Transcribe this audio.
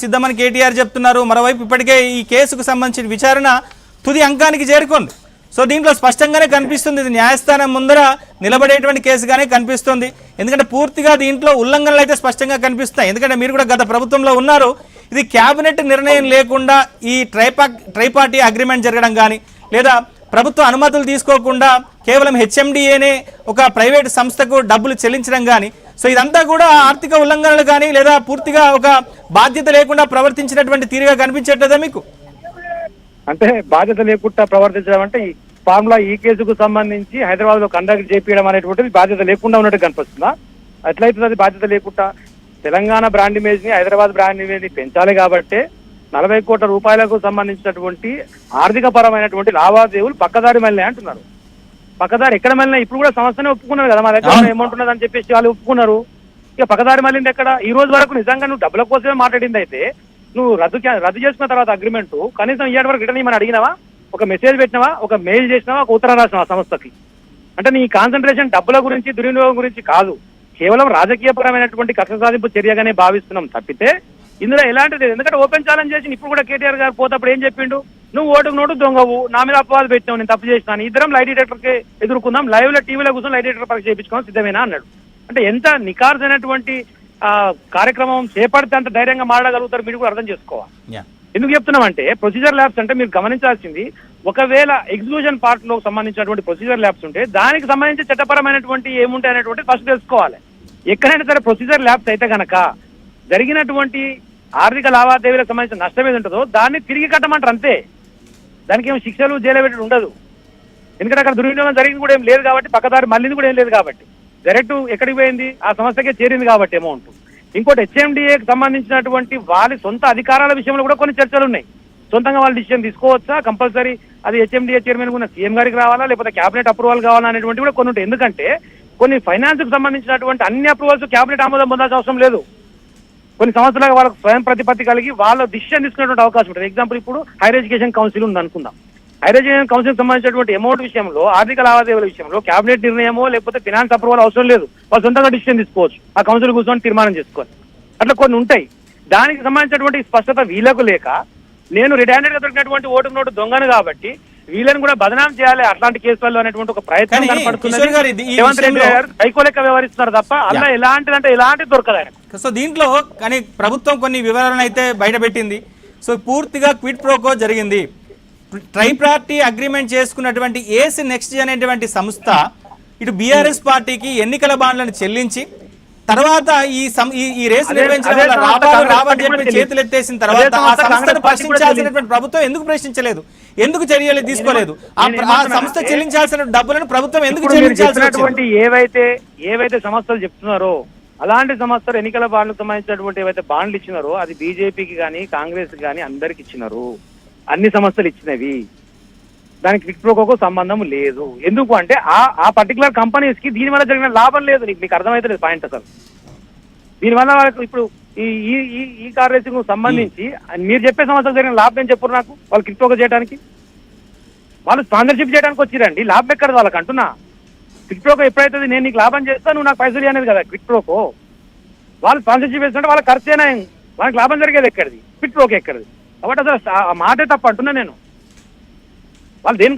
సిద్ధమని కేటీఆర్ చెప్తున్నారు. మరోవైపు ఇప్పటికే ఈ కేసుకు సంబంధించిన విచారణ తుది అంకానికి చేరుకుంది. సో దీంట్లో స్పష్టంగానే కనిపిస్తుంది ఇది న్యాయస్థానం ముందర నిలబడేటువంటి కేసుగానే కనిపిస్తుంది. ఎందుకంటే పూర్తిగా దీంట్లో ఉల్లంఘనలు అయితే స్పష్టంగా కనిపిస్తాయి. ఎందుకంటే మీరు కూడా గత ప్రభుత్వంలో ఉన్నారు. ఇది క్యాబినెట్ నిర్ణయం లేకుండా ఈ ట్రైపార్టీ అగ్రిమెంట్ జరగడం కానీ లేదా ప్రభుత్వ అనుమతులు తీసుకోకుండా కేవలం హెచ్ఎండిఏనే ఒక ప్రైవేట్ సంస్థకు డబ్బులు చెల్లించడం కానీ, సో ఇదంతా కూడా ఆర్థిక ఉల్లంఘనలు కానీ లేదా పూర్తిగా ఒక బాధ్యత లేకుండా ప్రవర్తించినటువంటి తీరుగా కనిపించట్లేదా మీకు? అంటే బాధ్యత లేకుండా ప్రవర్తించడం అంటే ఫార్ములా ఈ కేసుకు సంబంధించి హైదరాబాద్ లో కండక్ట్ చేపించడం అనేటువంటిది బాధ్యత లేకుండా ఉన్నట్టు కనిపిస్తుందా? ఎట్లయితుంది అది బాధ్యత లేకుండా? తెలంగాణ బ్రాండ్ ఇమేజ్ ని, హైదరాబాద్ బ్రాండ్ ఇమేజ్ ని పెంచాలి కాబట్టి 40 కోట్ల రూపాయలకు సంబంధించినటువంటి ఆర్థిక పరమైనటువంటి లావాదేవీలు పక్కదారి మళ్ళీ అంటున్నారు. పక్కదారి ఎక్కడ మళ్ళీ ఇప్పుడు కూడా సంస్థనే ఒప్పుకున్నారు కదా, మా దగ్గర అమౌంట్ ఉన్నదని చెప్పేసి వాళ్ళు ఒప్పుకున్నారు. ఇక పక్కదారి మళ్ళీ ఎక్కడ? ఈ రోజు వరకు నిజంగా నువ్వు డబ్బుల కోసమే మాట్లాడింది అయితే నువ్వు రద్దు చేసుకున్న తర్వాత అగ్రిమెంట్ కనీసం ఇయ్యాటి వరకు రిటర్న్ ఇవ్వమని అడిగినావా? ఒక మెసేజ్ పెట్టినావా? ఒక మెయిల్ చేసినావా? ఒక ఉత్తరం రాసినావా సంస్థకి? అంటే నీ కాన్సన్ట్రేషన్ డబ్బుల గురించి, దుర్వినియోగం గురించి కాదు, కేవలం రాజకీయపరమైనటువంటి కక్ష సాధింపు చర్యగానే భావిస్తున్నాం తప్పితే ఇందులో ఎలాంటిది. ఎందుకంటే ఓపెన్ ఛాలెంజ్ చేసి ఇప్పుడు కూడా కేటీఆర్ గారు పోతప్పుడు ఏం చెప్పిండు? నువ్వు ఓటుకు నోటు దొంగవు, నా మీద అపవాదు పెట్టావు, నేను తప్పు చేసినాను, ఇద్దరం లైట్ డిటెక్టర్కి ఎదుర్కొందాం, లైవ్ లో టీవీలో కూర్చొని లైట్ డిటెక్టర్ పరీక్ష చేయించుకోవడం సిద్ధమేనా అన్నాడు. అంటే ఎంత నికార్సైనటువంటి కార్యక్రమం చేపడితే అంత ధైర్యంగా మాట్లాడగలుగుతారు మీరు కూడా అర్థం చేసుకోవాలి. ఎందుకు చెప్తున్నామంటే ప్రొసీజర్ ల్యాబ్స్ అంటే మీరు గమనించాల్సింది, ఒకవేళ ఎగ్జిక్యూషన్ పార్ట్ లో సంబంధించినటువంటి ప్రొసీజర్ ల్యాబ్స్ ఉంటే దానికి సంబంధించి చట్టపరమైనటువంటి ఏముంటాయి అనేటువంటి ఫస్ట్ తెలుసుకోవాలి. ఎక్కడైనా సరే ప్రొసీజర్ ల్యాబ్స్ అయితే గనక జరిగినటువంటి ఆర్థిక లావాదేవీలకు సంబంధించిన నష్టం ఏది ఉంటుందో దాన్ని తిరిగి కట్టమంటారు అంతే. దానికి ఏమో శిక్షలు జైలు పెట్టడం ఉండదు. ఎందుకంటే అక్కడ దుర్వినియోగం జరిగింది కూడా ఏం లేదు కాబట్టి, పక్కదారి మళ్ళీ కూడా ఏం లేదు కాబట్టి, డైరెక్ట్ ఎక్కడికి పోయింది ఆ సంస్థకే చేరింది కాబట్టి అమౌంట్. ఇంకోటి హెచ్ఎండిఏకి సంబంధించినటువంటి వాళ్ళ సొంత అధికారాల విషయంలో కూడా కొన్ని చర్చలు ఉన్నాయి. సొంతంగా వాళ్ళు డిసిషన్ తీసుకోవచ్చా, కంపల్సరీ అది హెచ్ఎండిఏ చైర్మన్ ఉన్న సీఎం గారికి రావాలా, లేకపోతే క్యాబినెట్ అప్రూవల్ కావాలా అనేటువంటి కూడా కొన్ని ఉంటాయి. ఎందుకంటే కొన్ని ఫైనాన్స్ కు సంబంధించినటువంటి అన్ని అప్రూవల్స్ క్యాబినెట్ ఆమోదం పొందాల్సిన అవసరం లేదు. కొన్ని సంవత్సరాలుగా వాళ్ళకు స్వయం ప్రతిపత్తి కలిగి వాళ్ళ డిసిషన్ తీసుకునేటువంటి అవకాశం ఉంటుంది. ఎగ్జాంపుల్ ఇప్పుడు హైయర్ ఎడ్యుకేషన్ కౌన్సిల్ ఉంది అనుకుందాం. హైయర్ ఎడ్యుకేషన్ కౌన్సిల్ సంబంధించినటువంటి అమౌంట్ విషయంలో, ఆర్థిక లావాదేవీల విషయంలో క్యాబినెట్ నిర్ణయమో లేకపోతే ఫినాన్స్ అప్రూవల్ అవసరం లేదు. వాళ్ళు సొంతంగా డిసిషన్ తీసుకోవచ్చు, ఆ కౌన్సిల్ కూర్చొని తీర్మానం చేసుకోవాలి. అట్లా కొన్ని ఉంటాయి. దానికి సంబంధించినటువంటి స్పష్టత వీళ్ళకు లేక నేను రెడ్ హ్యాండెడ్ గా దొరికినటువంటి ఓటు నోటు దొంగను కాబట్టి వీళ్ళని కూడా బదనాం చేయాలి అట్లాంటి కేసులలో అనేటువంటి ఒక ప్రయత్నం సైకో లెక్క వ్యవహరిస్తున్నారు తప్ప అలా ఎలాంటిదంటే ఎలాంటి దొరకదు ఆయన. సో దీంట్లో కానీ ప్రభుత్వం కొన్ని వివరాలను అయితే బయటపెట్టింది. సో పూర్తిగా క్విడ్ ప్రోకో జరిగింది. ట్రైపార్టీ అగ్రిమెంట్ చేసుకున్నటువంటి ఏసీ నెక్స్ట్ అనేటువంటి సంస్థ ఇటు బీఆర్ఎస్ పార్టీకి ఎన్నికల బాండ్లను చెల్లించి తర్వాత ఈ రేసు నిర్వహించడం రాబని చెప్పి చేతులు ఎత్తేసిన తర్వాత ఆ సంస్థను ప్రశ్నించాల్సినటువంటి ప్రభుత్వం ఎందుకు ప్రశ్నించలేదు? ఎందుకు చర్యలు తీసుకోలేదు? ఆ సంస్థ చెల్లించాల్సిన డబ్బులను ప్రభుత్వం ఎందుకు చెల్లించాల్సినటువంటి ఏవైతే సంస్థలు చెప్తున్నారో అలాంటి సంస్థలు ఎన్నికల బాండ్లకు సంబంధించినటువంటి ఏవైతే బాండ్లు ఇచ్చినారో అది బీజేపీకి కానీ కాంగ్రెస్ కానీ అందరికి ఇచ్చినారు. అన్ని సంస్థలు ఇచ్చినవి. దానికి క్విడ్ ప్రోకోకు సంబంధం లేదు. ఎందుకు అంటే ఆ పర్టికులర్ కంపెనీస్ కి దీనివల్ల జరిగిన లాభం లేదు. మీకు అర్థమైతే పాయింట్ అసలు. దీనివల్ల వాళ్ళకి ఇప్పుడు ఈ కార్ రేసింగ్ సంబంధించి మీరు చెప్పే సంవత్సరం జరిగిన లాభం ఏం చెప్పారు నాకు? వాళ్ళు క్విడ్ ప్రోకో చేయడానికి, వాళ్ళు స్పాన్సర్షిప్ చేయడానికి వచ్చిరండి. లాభం ఎక్కడ వాళ్ళకి అంటున్నా? క్విడ్ ప్రోకో ఎప్పుడైతే నేను నీకు లాభం చేస్తా నువ్వు నాకు పైసలు అనేది కదా క్విడ్ ప్రోకో. వాళ్ళు స్పాన్సర్షిప్ చేస్తుంటే వాళ్ళ ఖర్చేనా, వాళ్ళకి లాభం జరిగేది ఎక్కడిది? క్విడ్ ప్రోకో ఎక్కడిది? కాబట్టి అసలు ఆ మాటే తప్ప అంటున్నా నేను. వాళ్ళు దేని